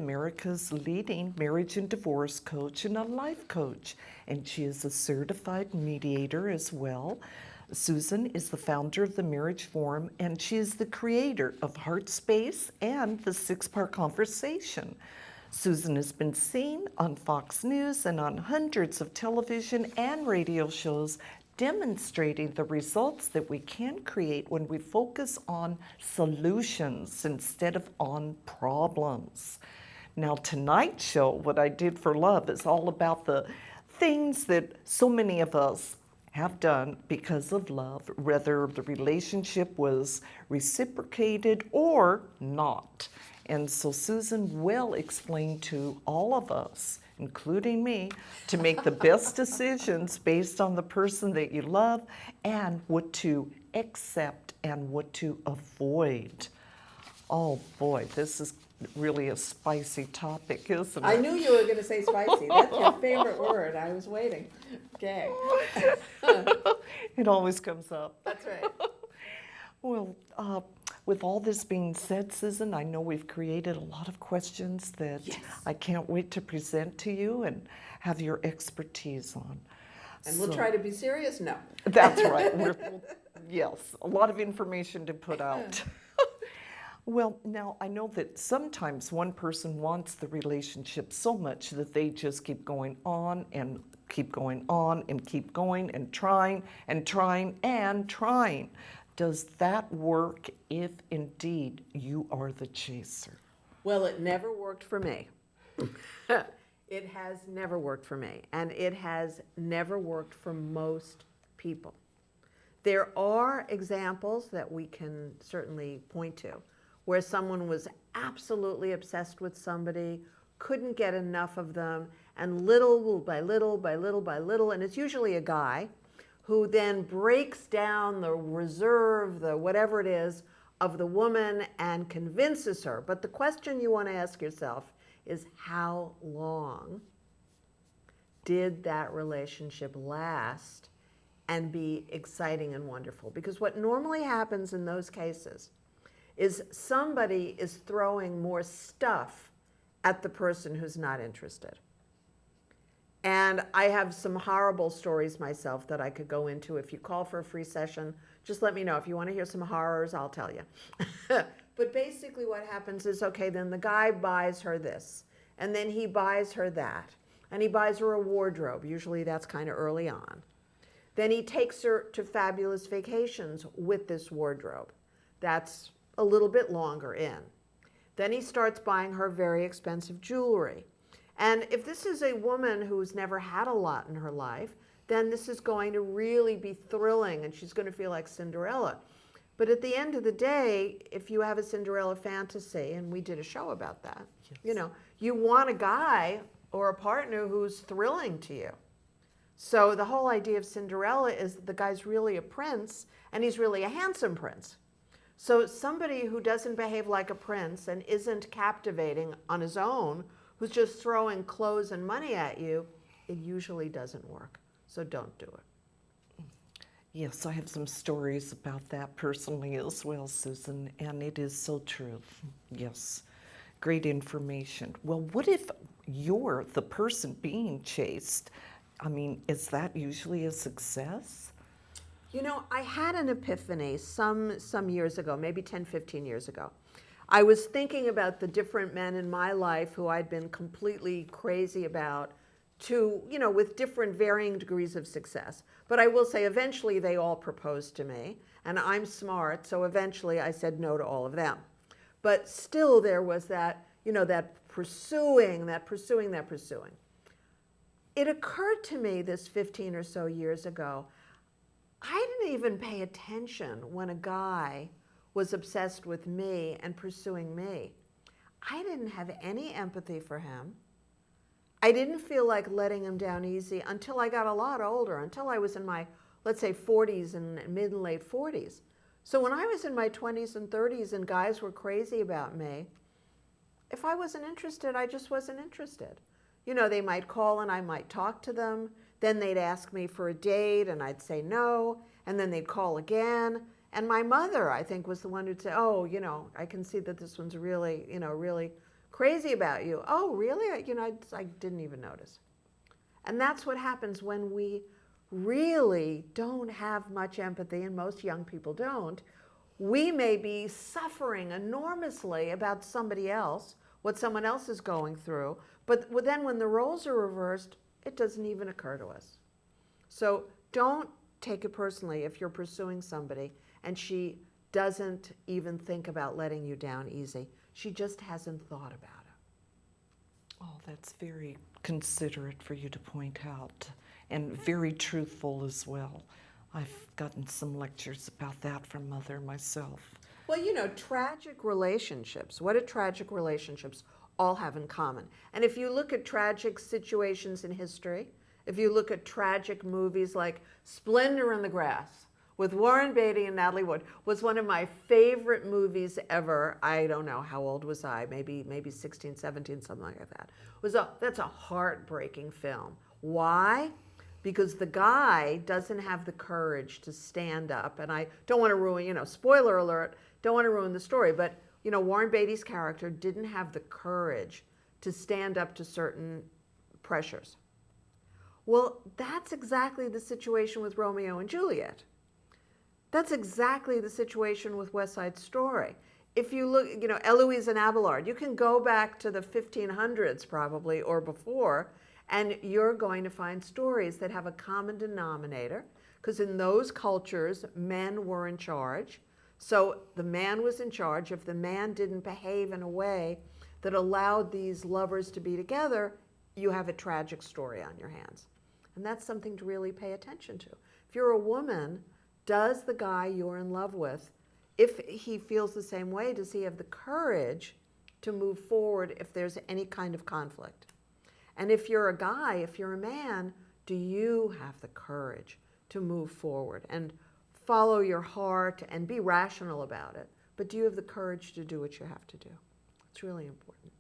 America's leading marriage and divorce coach and a life coach, and she is a certified mediator as well. Susan is the founder of the Marriage Forum, and she is the creator of Heartspace and the Six-Part Conversation. Susan has been seen on Fox News and on hundreds of television and radio shows demonstrating the results that we can create when we focus on solutions instead of on problems. Now, tonight's show, What I Did for Love, is all about the things that so many of us have done because of love, whether the relationship was reciprocated or not. And so Susan will explain to all of us, including me, to make the best decisions based on the person that you love and what to accept and what to avoid. Oh boy, this is really a spicy topic, isn't it? I knew you were going to say spicy. That's your favorite word. I was waiting. Okay. It always comes up. That's right. Well, with all this being said, Susan, I know we've created a lot of questions that Yes. I can't wait to present to you and have your expertise on. And we'll try to be serious? No. That's right. Yes, a lot of information to put out. Well, now I know that sometimes one person wants the relationship so much that they just keep going on and keep going on and keep going and trying and trying and trying. Does that work if indeed you are the chaser? Well, it never worked for me. It has never worked for me, and it has never worked for most people. There are examples that we can certainly point to where someone was absolutely obsessed with somebody, couldn't get enough of them, and little by little by little by little, and it's usually a guy who then breaks down the reserve, the whatever it is, of the woman and convinces her. But the question you want to ask yourself is, how long did that relationship last and be exciting and wonderful? Because what normally happens in those cases is somebody is throwing more stuff at the person who's not interested. And I have some horrible stories myself that I could go into. If you call for a free session, just let me know. If you want to hear some horrors, I'll tell you. But basically what happens is, okay, then the guy buys her this, and then he buys her that, and he buys her a wardrobe. Usually that's kind of early on. Then he takes her to fabulous vacations with this wardrobe. That's a little bit longer in. Then he starts buying her very expensive jewelry. And if this is a woman who's never had a lot in her life, then this is going to really be thrilling and she's going to feel like Cinderella. But at the end of the day, if you have a Cinderella fantasy, and we did a show about that, yes, you want a guy or a partner who's thrilling to you. So the whole idea of Cinderella is that the guy's really a prince and he's really a handsome prince. So somebody who doesn't behave like a prince and isn't captivating on his own, who's just throwing clothes and money at you, it usually doesn't work. So don't do it. Yes, I have some stories about that personally as well, Susan, and it is so true. Yes, great information. Well, what if you're the person being chased? I mean, is that usually a success? I had an epiphany some years ago, maybe 10, 15 years ago. I was thinking about the different men in my life who I'd been completely crazy about with different varying degrees of success. But I will say eventually they all proposed to me, and I'm smart, so eventually I said no to all of them. But still there was that, that pursuing. It occurred to me this 15 or so years ago, I didn't even pay attention when a guy was obsessed with me and pursuing me. I didn't have any empathy for him. I didn't feel like letting him down easy until I got a lot older, until I was in my, let's say, 40s and mid and late 40s. So when I was in my 20s and 30s and guys were crazy about me, if I wasn't interested, I just wasn't interested. They might call and I might talk to them. Then they'd ask me for a date and I'd say no. And then they'd call again. And my mother, I think, was the one who'd say, oh, I can see that this one's really, really crazy about you. Oh, really? I didn't even notice. And that's what happens when we really don't have much empathy, and most young people don't. We may be suffering enormously about somebody else, what someone else is going through, but then when the roles are reversed, it doesn't even occur to us. So don't take it personally if you're pursuing somebody and she doesn't even think about letting you down easy. She just hasn't thought about it. Oh, that's very considerate for you to point out, and very truthful as well. I've gotten some lectures about that from Mother myself. Well, tragic relationships, what do tragic relationships all have in common? And if you look at tragic situations in history, if you look at tragic movies like Splendor in the Grass with Warren Beatty and Natalie Wood, was one of my favorite movies ever. I don't know, how old was I? Maybe 16, 17, something like that. That's a heartbreaking film. Why? Because the guy doesn't have the courage to stand up. And I don't want to ruin, spoiler alert, don't want to ruin the story, but, Warren Beatty's character didn't have the courage to stand up to certain pressures. Well, that's exactly the situation with Romeo and Juliet. That's exactly the situation with West Side Story. If you look, Eloise and Abelard, you can go back to the 1500s probably or before, and you're going to find stories that have a common denominator, because in those cultures, men were in charge. So the man was in charge. If the man didn't behave in a way that allowed these lovers to be together, you have a tragic story on your hands. And that's something to really pay attention to. If you're a woman, does the guy you're in love with, if he feels the same way, does he have the courage to move forward if there's any kind of conflict? And if you're a guy, if you're a man, do you have the courage to move forward and follow your heart and be rational about it? But do you have the courage to do what you have to do? It's really important.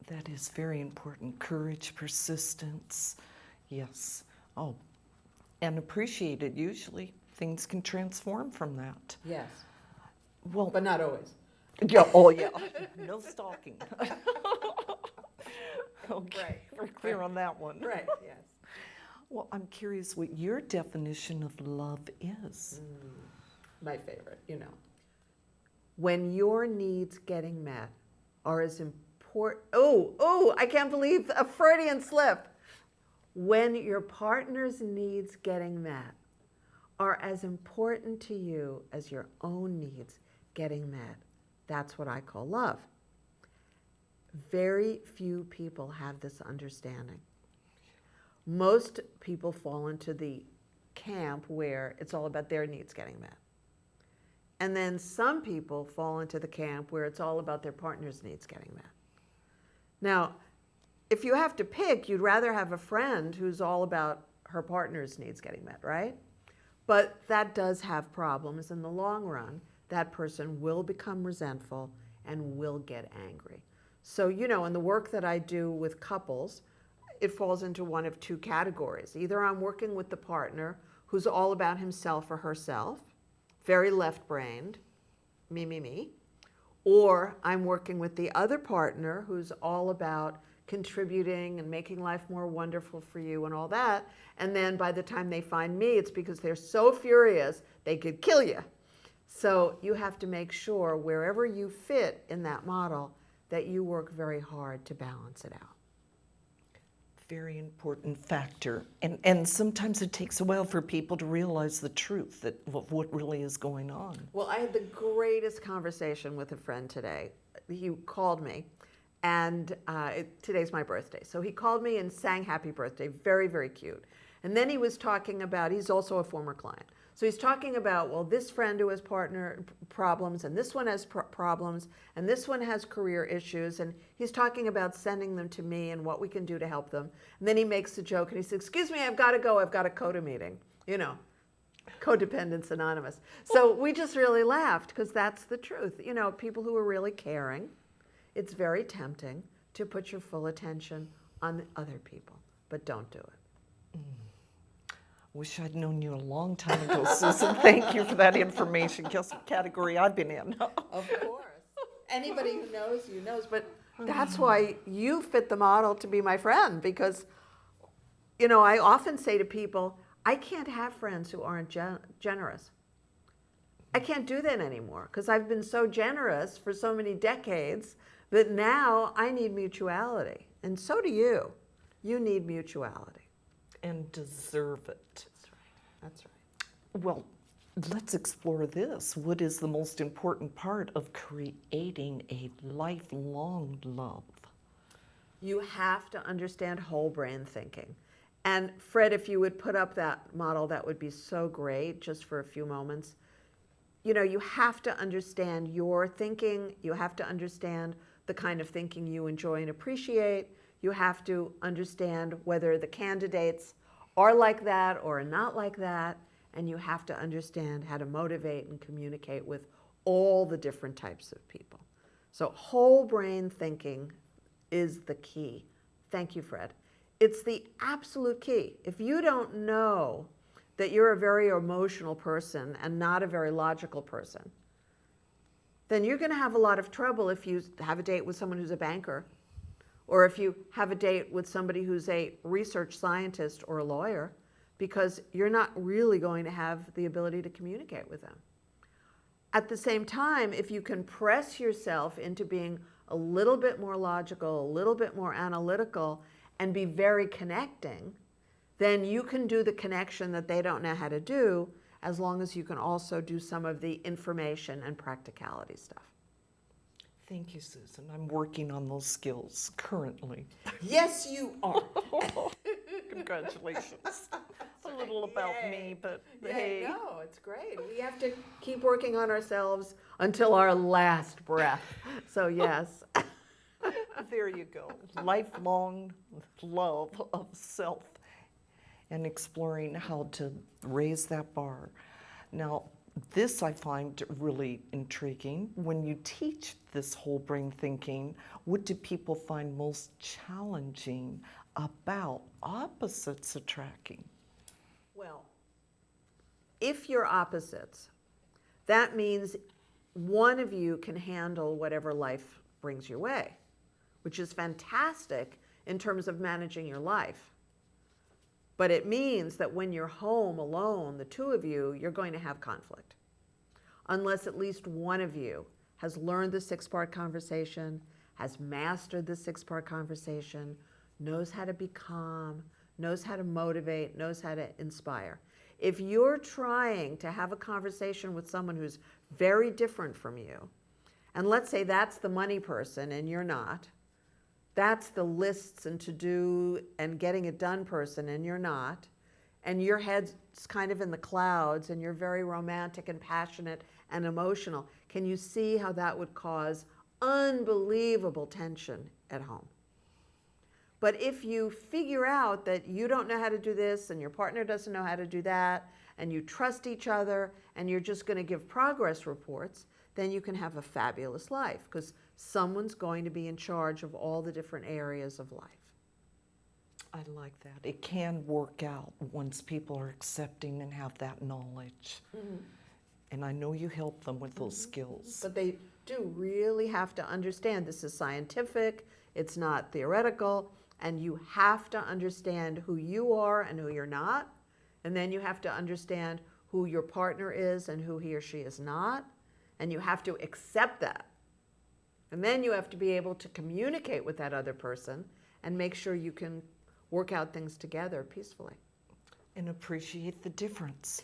That is very important. Courage, persistence, yes. Oh, and appreciated. Usually things can transform from that. Yes. Well, But not always. yeah, oh yeah, no stalking. Okay, Right. we're clear on that one. Right, yes. Well, I'm curious what your definition of love is. My favorite, When your needs getting met are as important, I can't believe a Freudian slip. When your partner's needs getting met are as important to you as your own needs getting met, that's what I call love. Very few people have this understanding. Most people fall into the camp where it's all about their needs getting met. And then some people fall into the camp where it's all about their partner's needs getting met. Now, if you have to pick, you'd rather have a friend who's all about her partner's needs getting met, right? But that does have problems. In the long run, that person will become resentful and will get angry. So, in the work that I do with couples, it falls into one of two categories. Either I'm working with the partner who's all about himself or herself, very left-brained, me, or I'm working with the other partner who's all about contributing and making life more wonderful for you and all that. And then by the time they find me, it's because they're so furious they could kill you. So you have to make sure wherever you fit in that model that you work very hard to balance it out. Very important factor. And sometimes it takes a while for people to realize the truth of what really is going on. Well, I had the greatest conversation with a friend today. He called me, and today's my birthday. So he called me and sang happy birthday, very, very cute. And then he was talking about, he's also a former client. So he's talking about, well, this friend who has partner problems, and this one has problems, and this one has career issues, and he's talking about sending them to me and what we can do to help them. And then he makes a joke, and he says, excuse me, I've got to go, I've got a CODA meeting. Codependence Anonymous. So we just really laughed, because that's the truth. People who are really caring, it's very tempting to put your full attention on other people, but don't do it. Wish I'd known you a long time ago, Susan. Thank you for that information. Guess what category I've been in. Of course. Anybody who knows you knows, but That's why you fit the model to be my friend, because, I often say to people, I can't have friends who aren't generous. I can't do that anymore because I've been so generous for so many decades that now I need mutuality. And so do you. You need mutuality. And deserve it. That's right. That's right. Well, let's explore this. What is the most important part of creating a lifelong love? You have to understand whole brain thinking. And Fred, if you would put up that model, that would be so great, just for a few moments. You have to understand your thinking. You have to understand the kind of thinking you enjoy and appreciate. You have to understand whether the candidates are like that or not like that. And you have to understand how to motivate and communicate with all the different types of people. So whole brain thinking is the key. Thank you, Fred. It's the absolute key. If you don't know that you're a very emotional person and not a very logical person, then you're going to have a lot of trouble if you have a date with someone who's a banker, or if you have a date with somebody who's a research scientist or a lawyer, because you're not really going to have the ability to communicate with them. At the same time, if you can press yourself into being a little bit more logical, a little bit more analytical, and be very connecting, then you can do the connection that they don't know how to do, as long as you can also do some of the information and practicality stuff. Thank you, Susan. I'm working on those skills currently. Yes, you are. Congratulations. A little about me, but Yeah, hey. no, it's great. We have to keep working on ourselves until our last breath. So yes. There you go. Lifelong love of self and exploring how to raise that bar. Now, this I find really intriguing. When you teach this whole brain thinking, what do people find most challenging about opposites attracting? Well, if you're opposites, that means one of you can handle whatever life brings your way, which is fantastic in terms of managing your life. But it means that when you're home alone, the two of you, you're going to have conflict. Unless at least one of you has learned the 6-part conversation, has mastered the 6-part conversation, knows how to be calm, knows how to motivate, knows how to inspire. If you're trying to have a conversation with someone who's very different from you, and let's say that's the money person and you're not, that's the lists and to-do and getting it done person and you're not, and your head's kind of in the clouds and you're very romantic and passionate and emotional, can you see how that would cause unbelievable tension at home? But if you figure out that you don't know how to do this and your partner doesn't know how to do that, and you trust each other and you're just going to give progress reports, then you can have a fabulous life because someone's going to be in charge of all the different areas of life. I like that. It can work out once people are accepting and have that knowledge. Mm-hmm. And I know you help them with those skills. But they do really have to understand this is scientific, it's not theoretical, and you have to understand who you are and who you're not. And then you have to understand who your partner is and who he or she is not. And you have to accept that. And then you have to be able to communicate with that other person and make sure you can work out things together peacefully. And appreciate the difference.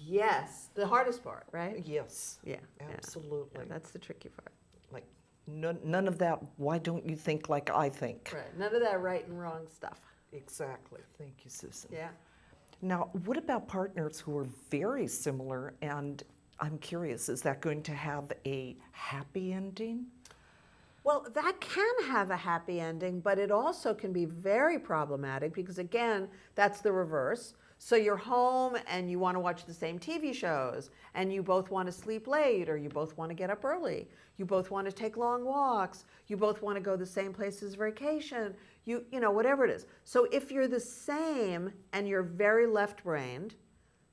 Yes, the hardest part, right? Yes. Yeah. Absolutely. Yeah, that's the tricky part. Like none of that, why don't you think like I think? Right, none of that right and wrong stuff. Exactly. Thank you, Susan. Yeah. Now, what about partners who are very similar? And I'm curious, is that going to have a happy ending? Well, that can have a happy ending, but it also can be very problematic because, again, that's the reverse. So you're home and you want to watch the same TV shows, and you both want to sleep late, or you both want to get up early. You both want to take long walks. You both want to go the same places vacation. You know, whatever it is. So if you're the same and you're very left-brained,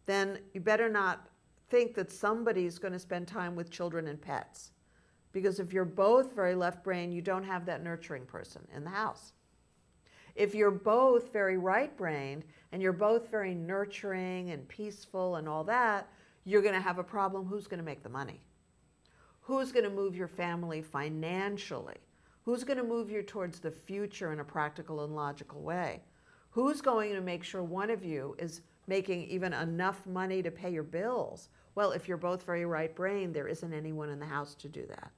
then you better not think that somebody's going to spend time with children and pets. Because if you're both very left-brained, you don't have that nurturing person in the house. If you're both very right-brained and you're both very nurturing and peaceful and all that, you're going to have a problem. Who's going to make the money? Who's going to move your family financially? Who's going to move you towards the future in a practical and logical way? Who's going to make sure one of you is making even enough money to pay your bills? Well, if you're both very right-brained, there isn't anyone in the house to do that.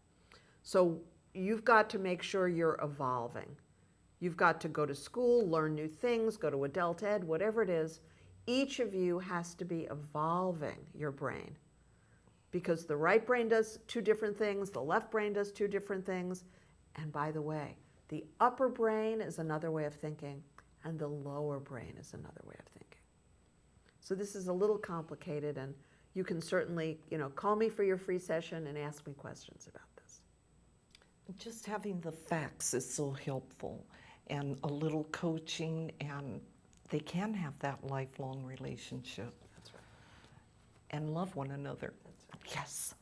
So you've got to make sure you're evolving. You've got to go to school, learn new things, go to adult ed, whatever it is. Each of you has to be evolving your brain, because the right brain does two different things, the left brain does two different things. And by the way, the upper brain is another way of thinking, and the lower brain is another way of thinking. So this is a little complicated, and you can certainly, call me for your free session and ask me questions about this. Just having the facts is so helpful, and a little coaching, and they can have that lifelong relationship. That's right. And love one another. That's right. Yes.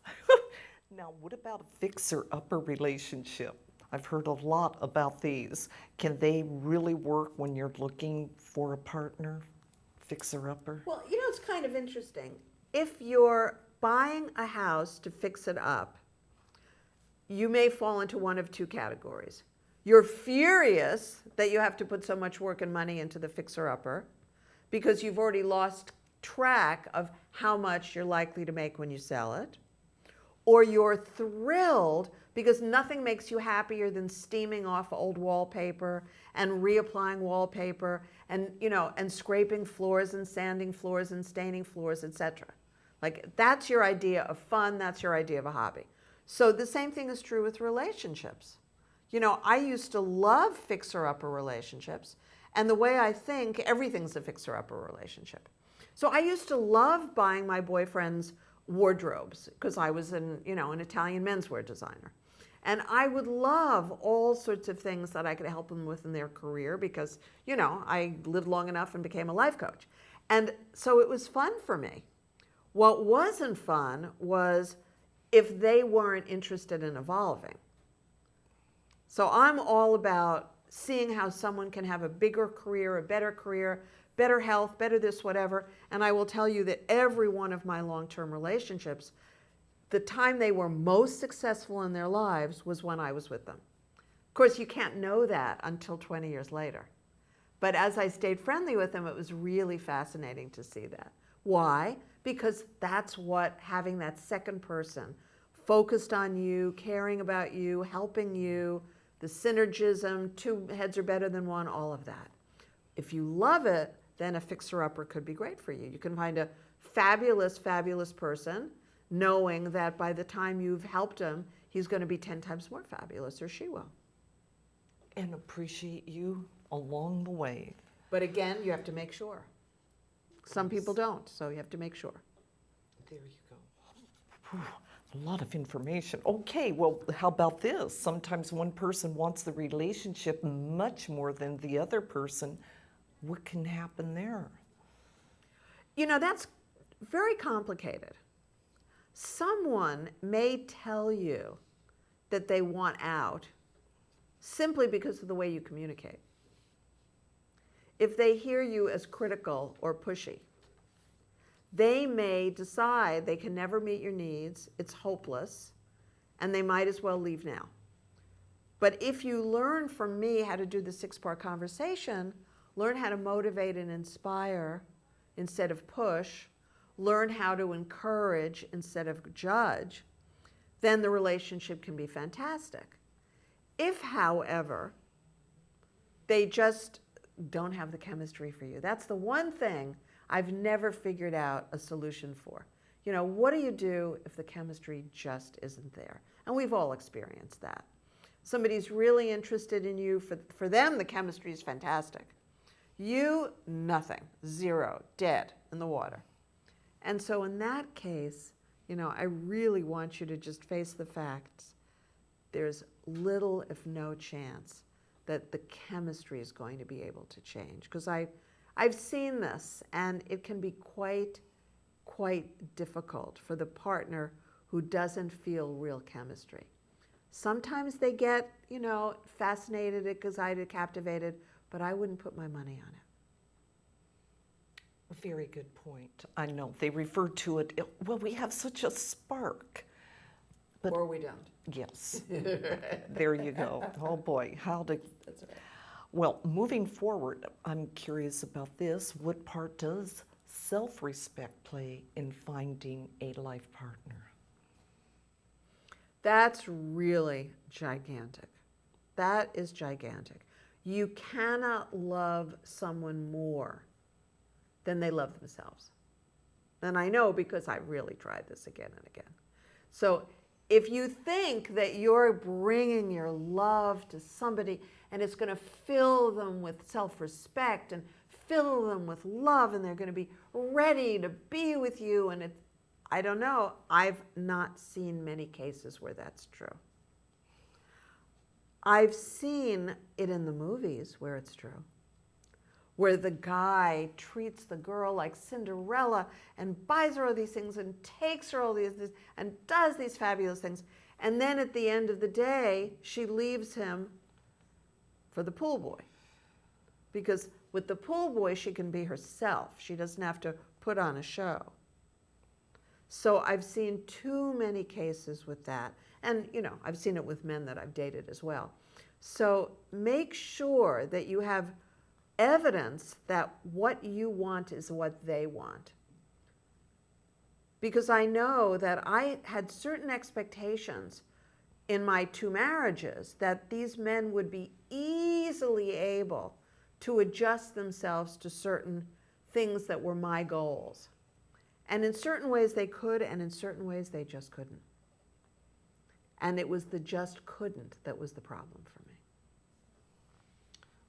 Now, what about a fixer-upper relationship? I've heard a lot about these. Can they really work when you're looking for a partner, fixer-upper? Well, it's kind of interesting. If you're buying a house to fix it up, you may fall into one of two categories. You're furious that you have to put so much work and money into the fixer-upper because you've already lost track of how much you're likely to make when you sell it. Or you're thrilled because nothing makes you happier than steaming off old wallpaper and reapplying wallpaper and, and scraping floors and sanding floors and staining floors, etc. Like, that's your idea of fun, that's your idea of a hobby. So the same thing is true with relationships. I used to love fixer-upper relationships, and the way I think, everything's a fixer-upper relationship. So I used to love buying my boyfriend's wardrobes because I was an Italian menswear designer. And I would love all sorts of things that I could help them with in their career because, I lived long enough and became a life coach. And so it was fun for me. What wasn't fun was if they weren't interested in evolving. So I'm all about seeing how someone can have a bigger career, a better health, better this, whatever. And I will tell you that every one of my long-term relationships, the time they were most successful in their lives was when I was with them. Of course, you can't know that until 20 years later. But as I stayed friendly with them, it was really fascinating to see that. Why? Because that's what having that second person focused on you, caring about you, helping you, the synergism, two heads are better than one, all of that. If you love it, then a fixer-upper could be great for you. You can find a fabulous, fabulous person knowing that by the time you've helped him, he's going to be 10 times more fabulous, or she will. And appreciate you along the way. But again, you have to make sure. Some people don't, so you have to make sure. There you go. Whew, a lot of information. Okay, well, how about this? Sometimes one person wants the relationship much more than the other person. What can happen there? That's very complicated. Someone may tell you that they want out simply because of the way you communicate. If they hear you as critical or pushy, they may decide they can never meet your needs, it's hopeless, and they might as well leave now. But if you learn from me how to do the 6-part conversation, learn how to motivate and inspire instead of push, learn how to encourage instead of judge, then the relationship can be fantastic. If, however, they just don't have the chemistry for you, that's the one thing I've never figured out a solution for. What do you do if the chemistry just isn't there? And we've all experienced that. Somebody's really interested in you. For them, the chemistry is fantastic. You, nothing, zero, dead in the water. And so in that case, I really want you to just face the facts. There's little, if no chance that the chemistry is going to be able to change. Because I've seen this, and it can be quite difficult for the partner who doesn't feel real chemistry. Sometimes they get, fascinated, excited, captivated, but I wouldn't put my money on it. Very good point. I know they refer to it, well, we have such a spark. But Or we don't. yes, there you go. Oh boy, That's right. well, moving forward, I'm curious about this. What part does self-respect play in finding a life partner? That's really gigantic. That is gigantic. You cannot love someone more than they love themselves. And I know because I really tried this again and again. So if you think that you're bringing your love to somebody and it's going to fill them with self-respect and fill them with love and they're going to be ready to be with you, and I don't know, I've not seen many cases where that's true. I've seen it in the movies where it's true, where the guy treats the girl like Cinderella and buys her all these things and takes her all these and does these fabulous things. And then at the end of the day, she leaves him for the pool boy. Because with the pool boy, she can be herself. She doesn't have to put on a show. So I've seen too many cases with that. And, I've seen it with men that I've dated as well. So make sure that you have evidence that what you want is what they want. Because I know that I had certain expectations in my 2 marriages that these men would be easily able to adjust themselves to certain things that were my goals. And in certain ways they could, and in certain ways they just couldn't. And it was the just couldn't that was the problem for me.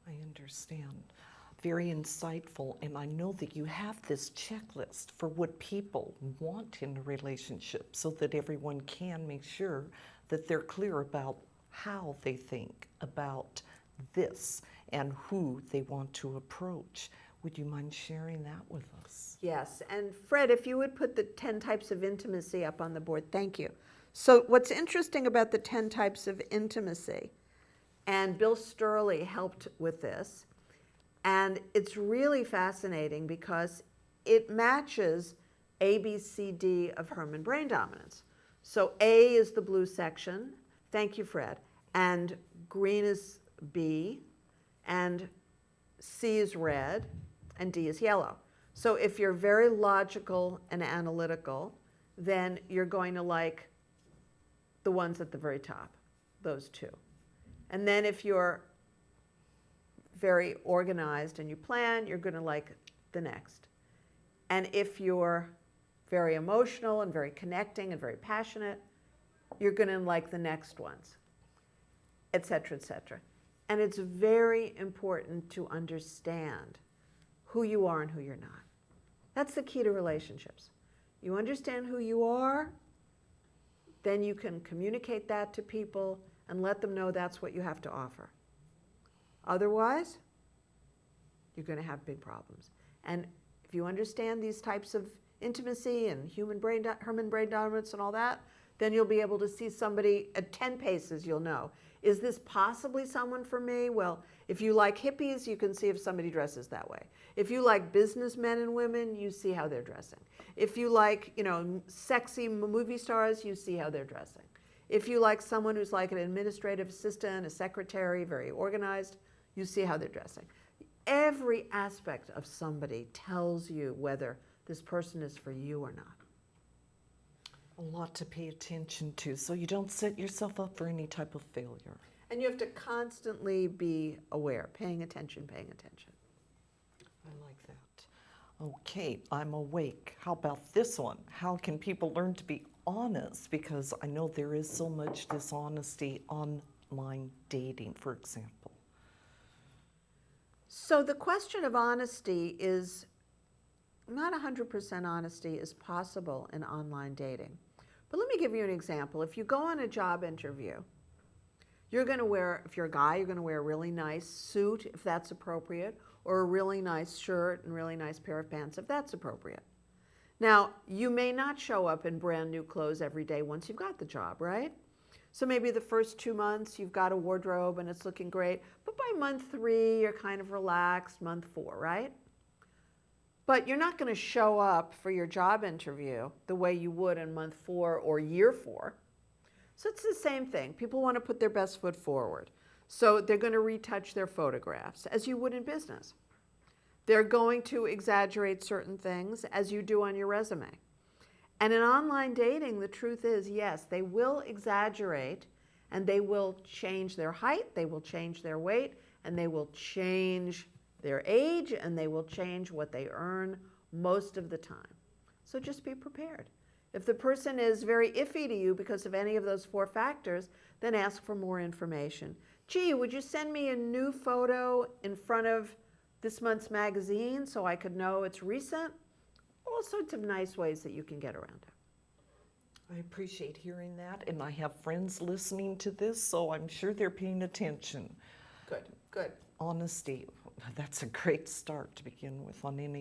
I understand. Very insightful, and I know that you have this checklist for what people want in a relationship so that everyone can make sure that they're clear about how they think about this and who they want to approach. Would you mind sharing that with us? Yes, and Fred, if you would put the 10 types of intimacy up on the board, thank you. So what's interesting about the 10 types of intimacy, and Bill Sturley helped with this, and it's really fascinating because it matches A, B, C, D of Herrmann brain dominance. So A is the blue section, thank you, Fred, and green is B, and C is red, and D is yellow. So if you're very logical and analytical, then you're going to like the ones at the very top, those 2. And then if you're very organized and you plan, you're going to like the next. And if you're very emotional and very connecting and very passionate, you're going to like the next ones, et cetera, et cetera. And it's very important to understand who you are and who you're not. That's the key to relationships. You understand who you are, then you can communicate that to people and let them know that's what you have to offer. Otherwise, you're going to have big problems. And if you understand these types of intimacy and Herrmann brain dominance and all that, then you'll be able to see somebody at 10 paces, you'll know. Is this possibly someone for me? Well, if you like hippies, you can see if somebody dresses that way. If you like businessmen and women, you see how they're dressing. If you like, sexy movie stars, you see how they're dressing. If you like someone who's like an administrative assistant, a secretary, very organized, you see how they're dressing. Every aspect of somebody tells you whether this person is for you or not. A lot to pay attention to so you don't set yourself up for any type of failure. And you have to constantly be aware, paying attention. I like that. Okay, I'm awake. How about this one? How can people learn to be honest? Because I know there is so much dishonesty online dating, for example. So the question of honesty is, not 100% honesty is possible in online dating. But let me give you an example. If you go on a job interview, you're going to wear, if you're a guy, you're going to wear a really nice suit, if that's appropriate, or a really nice shirt and really nice pair of pants, if that's appropriate. Now, you may not show up in brand new clothes every day once you've got the job, right? So maybe the first 2 months you've got a wardrobe and it's looking great, but by month 3 you're kind of relaxed, month 4, right? But you're not going to show up for your job interview the way you would in month 4 or year 4. So it's the same thing. People want to put their best foot forward. So they're going to retouch their photographs, as you would in business. They're going to exaggerate certain things, as you do on your resume. And in online dating, the truth is, yes, they will exaggerate, and they will change their height, they will change their weight, and they will change their age, and they will change what they earn most of the time. So just be prepared. If the person is very iffy to you because of any of those 4 factors, then ask for more information. Gee, would you send me a new photo in front of this month's magazine so I could know it's recent? All sorts of nice ways that you can get around it. I appreciate hearing that, and I have friends listening to this, so I'm sure they're paying attention. Good, good. Honesty, that's a great start to begin with on anything.